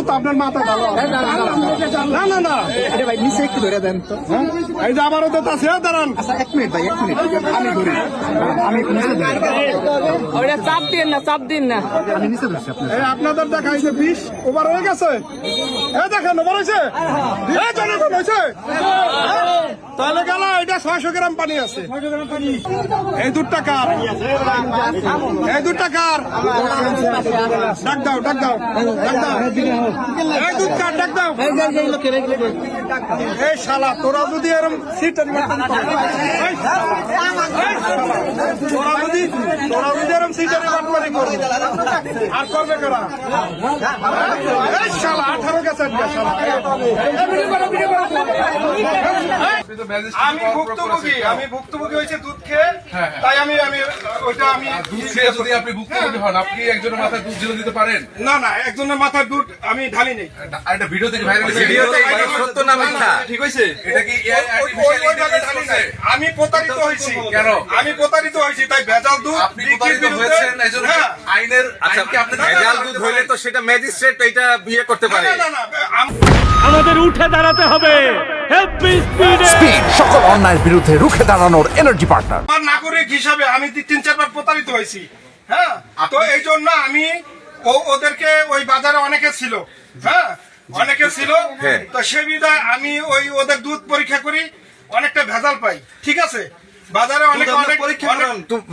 তো আপনার মাথা ভালো না না না এটা ভাই নিচে একটু ধরে দেন তো। এই যে আমারও তো আছে দাঁড়ান আচ্ছা 1 মিনিট ভাই 1 মিনিট আমি ধরি আমি একটু নিচে ধরি ওটা চাপ দিন না চাপ দিন না আমি নিচে ধরছি আপনার এই আপনাদের দেখাইছে বিষ ওভার হয়ে গেছে এই দেখেন ওভার হয়েছে এই জনগণ হয়েছে তাহলে গেল এটা 600 গ্রাম পানি আছে এই দুধটা কার এই দুধটা কার ডাক দাও ডাক দাও ডাক দাও এই দুধ কার ডাক দাও এই শালা তোরা যদি এরকম সিটের মতন তোরা যদি এরকম সিটের বাটপারি করবি আর করবে কারা এই শালা 18 গেছে শালা আমি ভুক্তভোগী হয়েছে দুধ খেয়ে তাই আমি ওইটা আমি দুধ খেয়ে যদি আপনি ভুক্তভোগী হন, আপনি একজনের মাথায় দুধ ঢেলে দিতে পারেন? না না একজনের মাথার দুধ আমি ঢালি নেই একটা ভিডিও থেকে ভাইরাল হয়েছে, সত্য না মিথ্যা? ঠিক হয়েছে? এটা কি আমি প্রতারিত হয়েছি কেন? আমি প্রতারিত হয়েছি তাই ভেজাল দুধ আপনি প্রতারিত হয়েছেন এজন্য আইনের আচ্ছা, ভেজাল দুধ হইলে তো সেটা ম্যাজিস্ট্রেট এটা বিয়ে করতে পারে। না না আমাদের উঠে দাঁড়াতে হবে। স্পিড সকল অন্যায়ের বিরুদ্ধে রুখে দাঁড়ানোর এনার্জি পার্টনার। আমার নাগরিক হিসাবে আমি 3-4 বার প্রতারিত হয়েছি। হ্যাঁ, তো এই জন্য আমি ওদেরকে ওই বাজারে অনেকে ছিল, হ্যাঁ অনেকে ছিল, তো সে বিধায় আমি ওদের দুধ পরীক্ষা করি, অনেকটা ভেজাল পাই। ঠিক আছে, বাজারে অনেক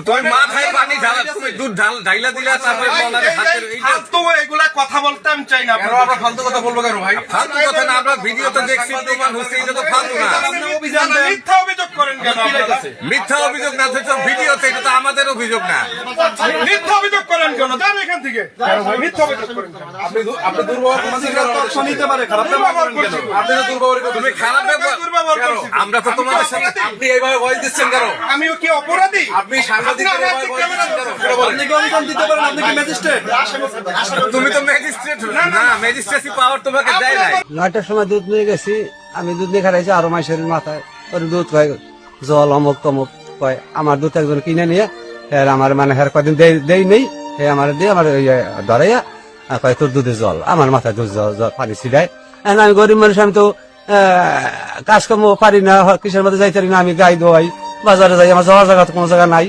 তুমি মাথায় পানি ঢালা, তুমি দুধ ঢাইলা দিলা, তারপরে ফালতু এগুলা কথা বলতে আমি চাই না। আমরা ফালতু কথা বলবো কেন ভাই? ফালতু কথা না, আমরা ভিডিওতে দেখছি প্রমাণ হচ্ছে, এটা তো ফালতু না। মিথ্যা অভিযোগ করেন কেন? মিথ্যা অভিযোগ না তো ভিডিওতে, এটা তো আমাদের অভিযোগ না। মিথ্যা অভিযোগ করেন কেন? যান এখান থেকে। মিথ্যা অভিযোগ করেন কেন? আপনি দুর্ব্যবহার করছেন কেন? নিতে পারে খারাপ ব্যবহার করেন কেন? আপনি তো দুর্ব্যবহার করছেন। তুমি খারাপ ব্যবহার করো। আমরা তো তোমাদের সাথে, আপনি এইভাবে ভয় দিচ্ছেন কেন? আমি কি অপরাধী? আপনি সাংবাদিক তুমি তো ম্যাজিস্ট্রেট না, ম্যাজিস্ট্রেসি পাওয়ার তোমাকে দেয় নাই। 9টার সময় দুধ নিয়ে গেছি, আমি দুধ নিয়ে খাইছি আরো মাসের মাথায় ওর দুধ কয় জল অমুক তমুক কয়, আমার দুধ একজন কিনে নিয়ে আমার মানে হের কদিন দেই নেই, হে আমার দিয়ে আমার ধরাইয়া কয় তোর দুধে জল, আমার মাথায় দুধ পানি ছিটায়। আমি গরিব মানুষ, আমি তো কাজকর্ম পারি না, কিসের মধ্যে যাইতে পারি না, আমি গাই দোয়াই, বাজারে যাই, আমার যাওয়ার জায়গা তো কোনো জায়গা নাই।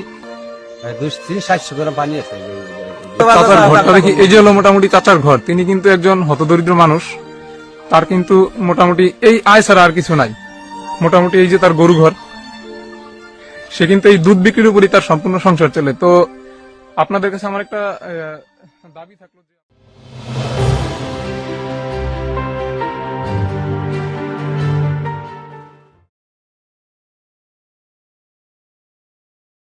200-700 গ্রাম পানি আছে। চাচার ঘরটা দেখি, এই যে হলো মোটামুটি চাচার ঘর। তিনি কিন্তু একজন হতদরিদ্র মানুষ, তার কিন্তু মোটামুটি এই আয় ছাড়া আর কিছু নাই। মোটামুটি এই যে তার গরু ঘর, সে কিন্তু এই দুধ বিক্রির উপরই তার সম্পূর্ণ সংসার চলে। তো আপনাদের কাছে আমার একটা দাবি থাকলো যে